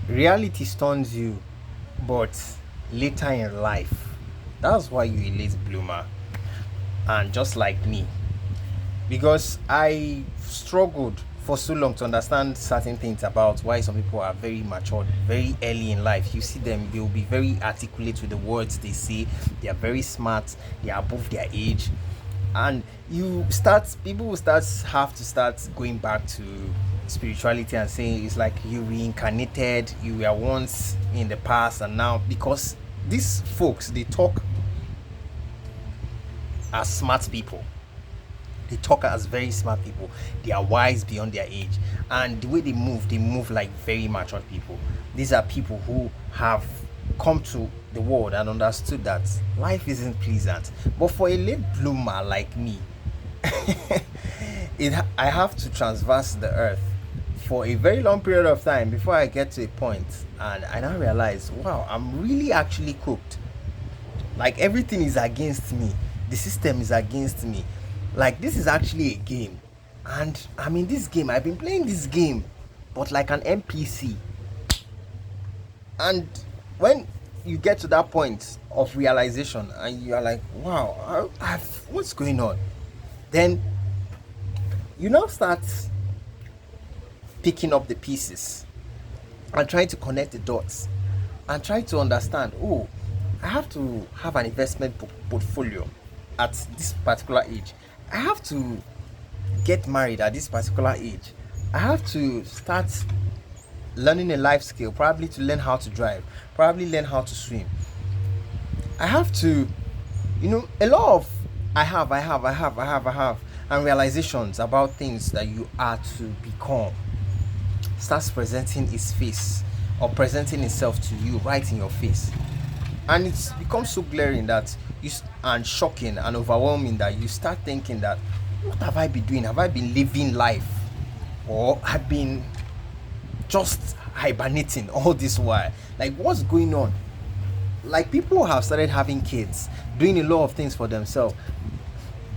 Reality stuns you, but later in life, that's why you're a late bloomer. And just like me, because I struggled for so long to understand certain things about why some people are very matured very early in life. You see them, they will be very articulate with the words they say, they are very smart, they are above their age. And people will start have to start going back to spirituality and saying it's like you reincarnated, you were once in the past and now, because these folks, they talk as smart people. They talk as very smart people. They are wise beyond their age. And the way they move like very mature people. These are people who have come to the world and understood that life isn't pleasant. But for a late bloomer like me, I have to transverse the earth for a very long period of time before I get to a point and I now realize, wow, I'm really actually cooked. Like everything is against me. The system is against me. Like this is actually a game. And I'm in this game. I've been playing this game, but like an NPC. And when you get to that point of realization and you are like, wow, what's going on? Then you now start picking up the pieces and trying to connect the dots and try to understand, oh, I have to have an investment portfolio at this particular age. I have to get married at this particular age. I have to start learning a life skill, probably to learn how to drive, probably learn how to swim. I have to, a lot of and realizations about things that you are to become starts presenting its face or presenting itself to you right in your face. And it's become so glaring that and shocking and overwhelming that you start thinking that, what have I been doing? Have I been living life? Or I've been just hibernating all this while? Like, what's going on? Like, people have started having kids, doing a lot of things for themselves,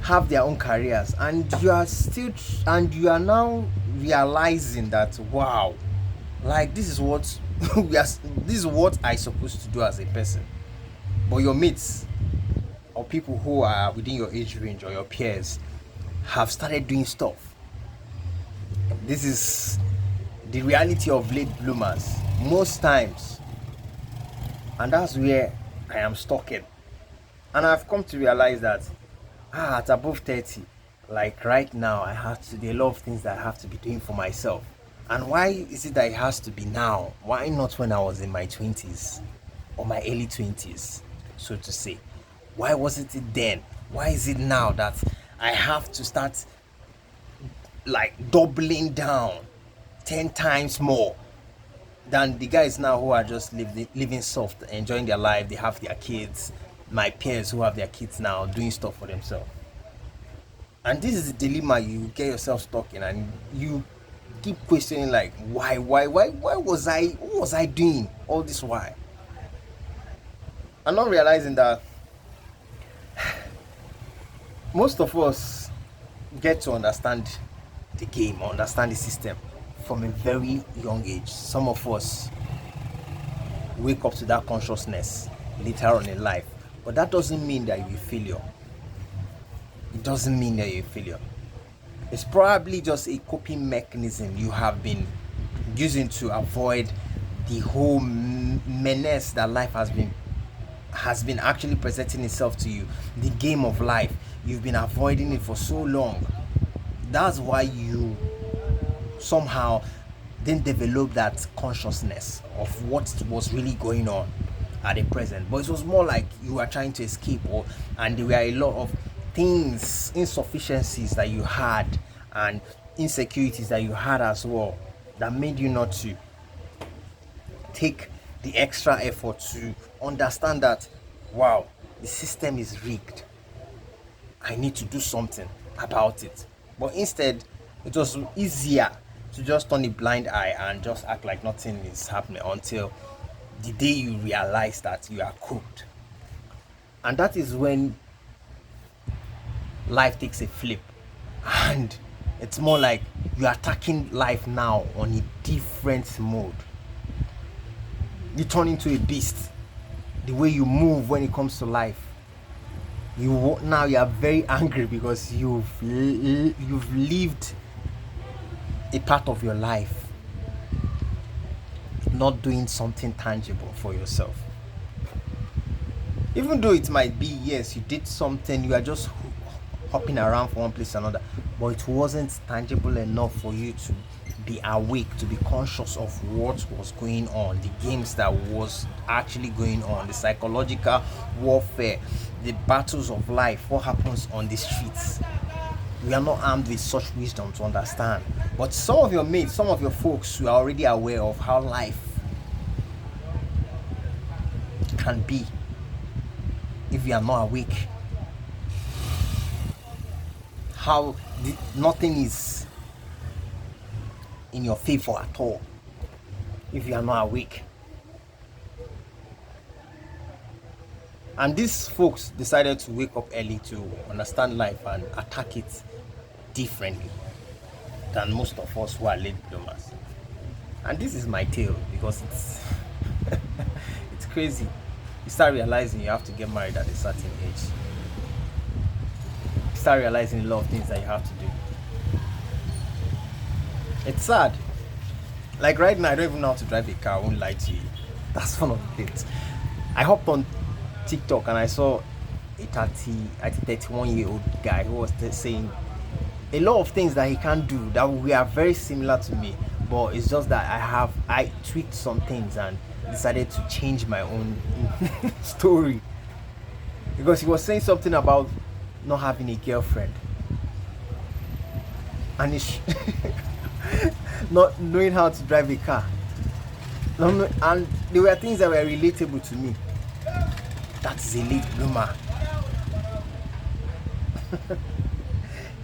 have their own careers, and you are now realizing that, wow, like this is what this is what I supposed to do as a person. But your mates or people who are within your age range or your peers have started doing stuff. This is the reality of late bloomers most times, and that's where I am stuck in. And I've come to realize that at above 30, like right now, I have to do a lot of things that I have to be doing for myself. And why is it that it has to be now? Why not when I was in my 20s or my early 20s, so to say? Why wasn't it then? Why is it now that I have to start like doubling down 10 times more than the guys now who are just living soft, enjoying their life? They have their kids, my peers who have their kids now doing stuff for themselves. And this is the dilemma you get yourself stuck in, and you keep questioning like, why was I, what was I doing all this while? I'm not realizing that most of us get to understand the game, understand the system from a very young age. Some of us wake up to that consciousness later on in life, but that doesn't mean that you're a failure. It doesn't mean that you're a failure. It's probably just a coping mechanism you have been using to avoid the whole menace that life has been actually presenting itself to you. The game of life, you've been avoiding it for so long. That's why you somehow didn't develop that consciousness of what was really going on at the present. But it was more like you were trying to escape, and there were a lot of things, insufficiencies that you had, and insecurities that you had as well, that made you not to take the extra effort to understand that, wow, the system is rigged. I need to do something about it. But instead, it was easier to just turn a blind eye and just act like nothing is happening until the day you realize that you are cooked. And that is when life takes a flip, and it's more like you are attacking life now on a different mode. You turn into a beast. The way you move when it comes to life, now you are very angry because you've lived a part of your life not doing something tangible for yourself. Even though it might be, yes, you did something, you are just hopping around from one place to another, but it wasn't tangible enough for you to be awake, to be conscious of what was going on, the games that was actually going on, the psychological warfare, the battles of life, what happens on the streets. We are not armed with such wisdom to understand. But some of your mates, some of your folks, who are already aware of how life can be if you are not awake. How nothing is in your favor at all if you are not awake. And these folks decided to wake up early to understand life and attack it differently than most of us who are late bloomers. And this is my tale because it's it's crazy. You start realizing you have to get married at a certain age. You start realizing a lot of things that you have to do. It's sad. Like right now, I don't even know how to drive a car. I won't lie to you. That's one of the things. I hopped on TikTok and I saw a 31-year-old guy who was saying a lot of things that he can't do that we are very similar to me, but it's just that I tweaked some things and decided to change my own story, because he was saying something about not having a girlfriend and not knowing how to drive a car, and there were things that were relatable to me. That is a late bloomer.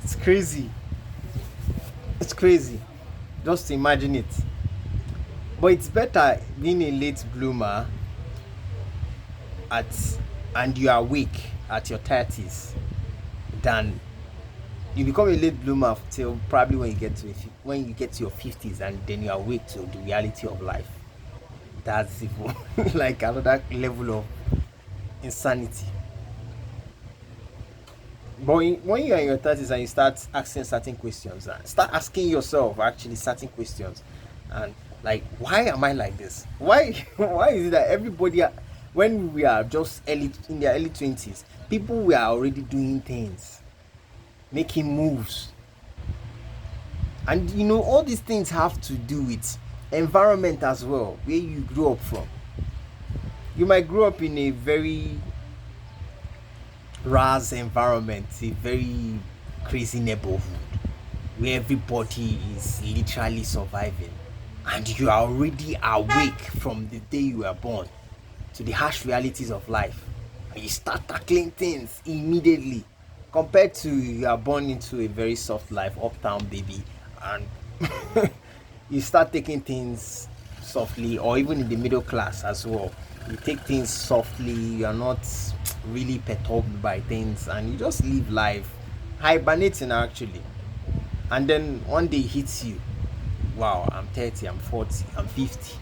It's crazy. It's crazy. Just imagine it. But it's better being a late bloomer and you are awake at your 30s than you become a late bloomer till probably when you get to your 50s and then you are awake to the reality of life. That's even like another level of insanity. But when you are in your 30s and you start asking certain questions, start asking yourself actually certain questions, and like, why am I like this? Why is it that everybody, when we are just in their early 20s, people were already doing things, making moves, and all these things have to do with environment as well, where you grew up from. You might grow up in a very ras environment, a very crazy neighborhood where everybody is literally surviving, and you are already awake from the day you were born to the harsh realities of life, and you start tackling things immediately, compared to you are born into a very soft life, uptown baby, and you start taking things softly, or even in the middle class as well, you take things softly, you are not really perturbed by things, and you just live life hibernating actually. And then one day it hits you, wow, I'm 30, I'm 40, I'm 50,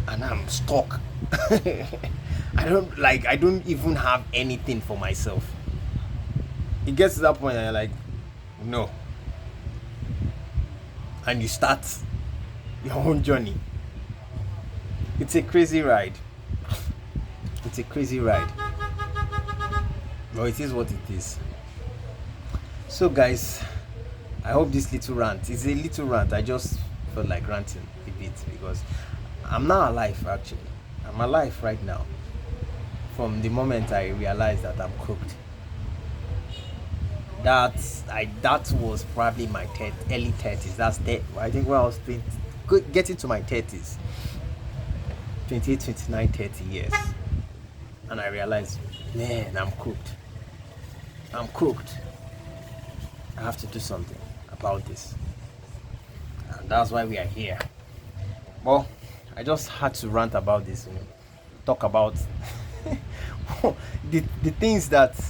and I'm stuck. I don't even have anything for myself. It gets to that point and you're like, no. And you start your own journey. It's a crazy ride. It's a crazy ride. But it is what it is. So guys, I hope this little rant is a little rant. I just felt like ranting a bit because I'm not alive actually. I'm alive right now. From the moment I realized that I'm cooked. That was probably my early 30s. I think when I was getting to my 30s, 28, 29, 30 years, and I realized, man, I'm cooked. I have to do something about this, and that's why we are here. Well, I just had to rant about this, talk about the things that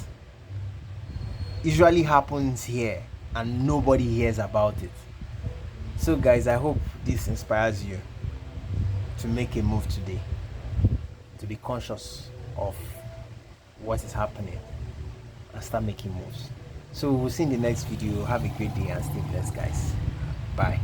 usually happens here and nobody hears about it. So guys, I hope this inspires you to make a move today. to be conscious of what is happening and start making moves. So we'll see in the next video. Have a great day and stay blessed, guys. Bye.